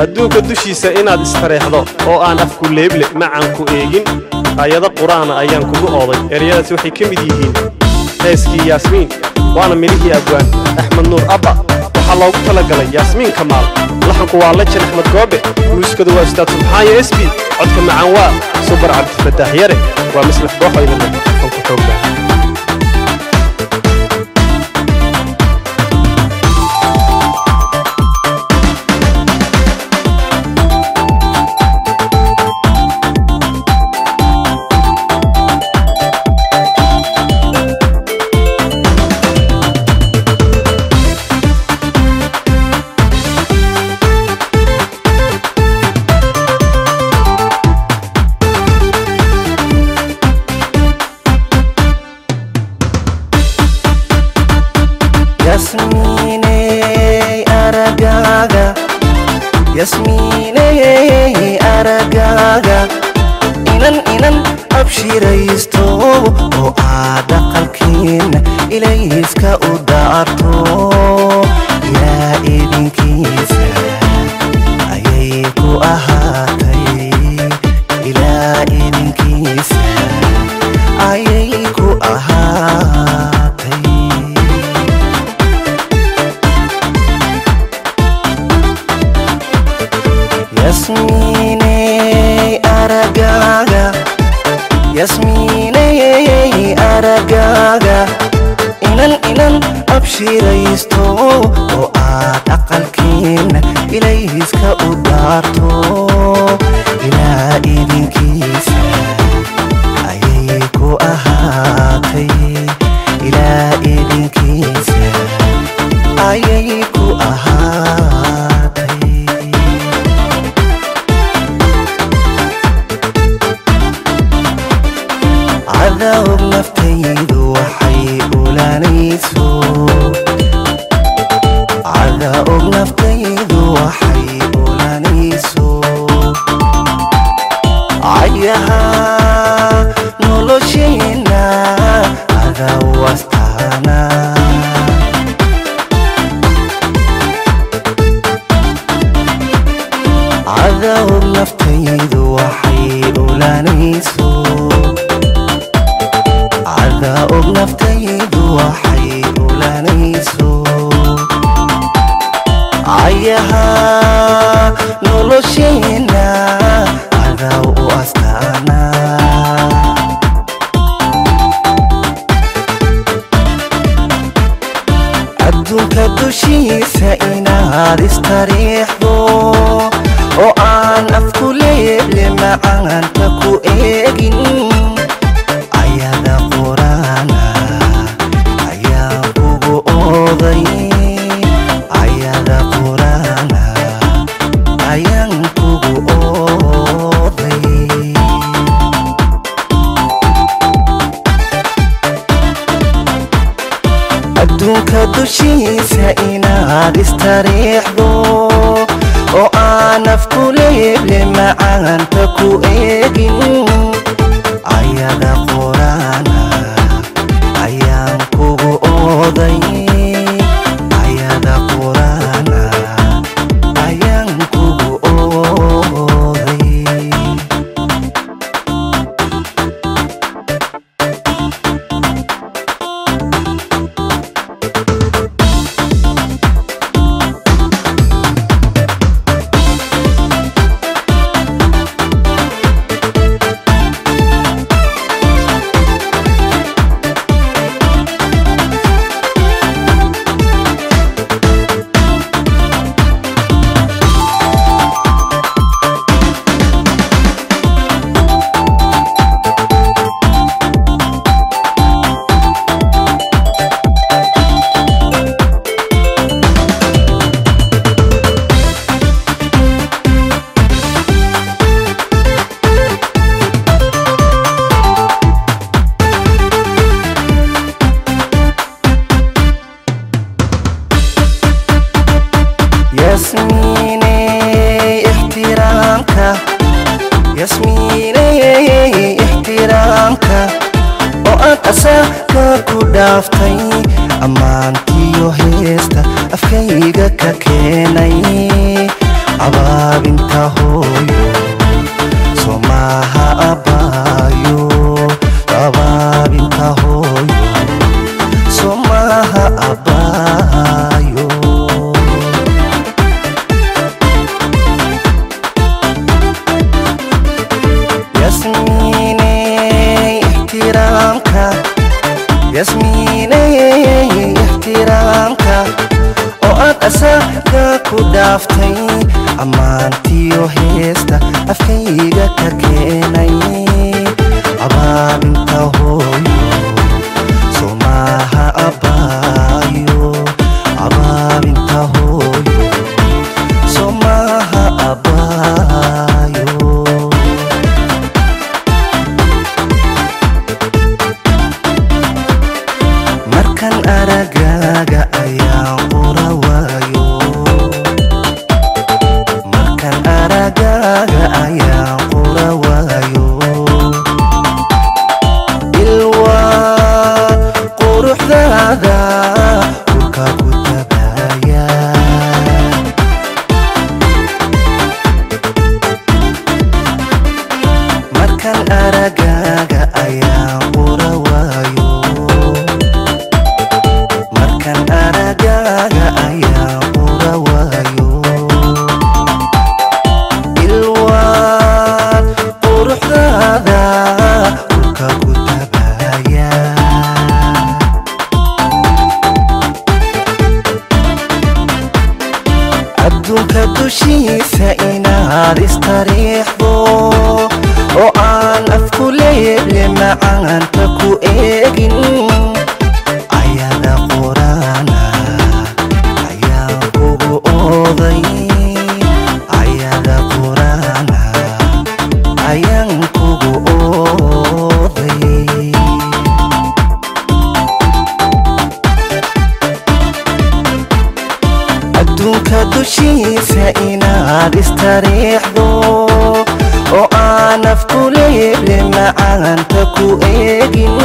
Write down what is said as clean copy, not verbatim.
adduunka dushiisa inaad istareexdo oo aan afku leeble macaan ku eegin ayada quraana ayaan kugu ooday ereyadaasi waxay ka mid yihiin heeskii yaasmiin waana midhihii abwaan axmed nuur abba waxaa loogu talagalay yaasmiin kamaal laxanku waa lajan axmed goobe muusikadu waa ustaad subxaayo sb codka macaan waa subar cabdifataax yare waa mislax gooxo idinle fanku xoogba ياسميني أرقاقا إنن أبشريستو وعاد قلكين إليسك أدارتو يا إبن كيسا أيكو أهاتي إلى إبن كيسا أيكو أهاتي ياسميني أرقاقا ياسميني أرقاقا إنن أبشريستو وعاد أقلكين إليسك أدارتو إلى إبن كيسا أيكو أهاتي إلى إبن كيسا أيكو أهاتي عذاب نفتيد وحي أولانيسو عذاب نفتيد وحي أولانيسو عيها نولوشينا عذاب واستانا عذاب نفتيد وحي أولانيسو عذاب نفتيد وحي أولانيسو عيها نولوشينا عذاب واستانا أدوك دوشيسا إناد استريحدو وآن أفكو ليب لمعان تكو إيجين دوشيسا إناد استريحدو وآن أفكو ليب لمعان تكو إيجين عيادا قرانا عيان كوغو أوضي عيادا قرانا عيان كوغو أوضي ياسميني احترامك ياسميني احترامك وأن أساك كدافتي أمانتي وهيستا أفكيغا ككيني abaabinta hooyo somaha abayo abaabinta hooyo somaha abayo yasmiiney ixtiraamka yasmiiney ixtiraamka oo aad asaga ku dhaaftay ammaantiyo heesta afkayga ka keenay abaabinta hooyo somaha abayo abaabinta hooyo somaha abayo markan aragaaga ayaan qura waayo markan aragaaga ayaan qura waayo ilwaa quruxdaada dhulka ku tabaya markan aragaaga ayaan qura waayo markan aragaaga ayaan qura waayo ilwaa quruxdaada dhulka ku tabaya adduunka dushiisa inaad istariixdo oo aan afku leeble macaanta ku eegin ayada quraana ayaan kugu ooday ayada quraana ayaan kugu ooday adduunka dushiisa inaad istariixdo oo aan afku leeble macaanta ku eegin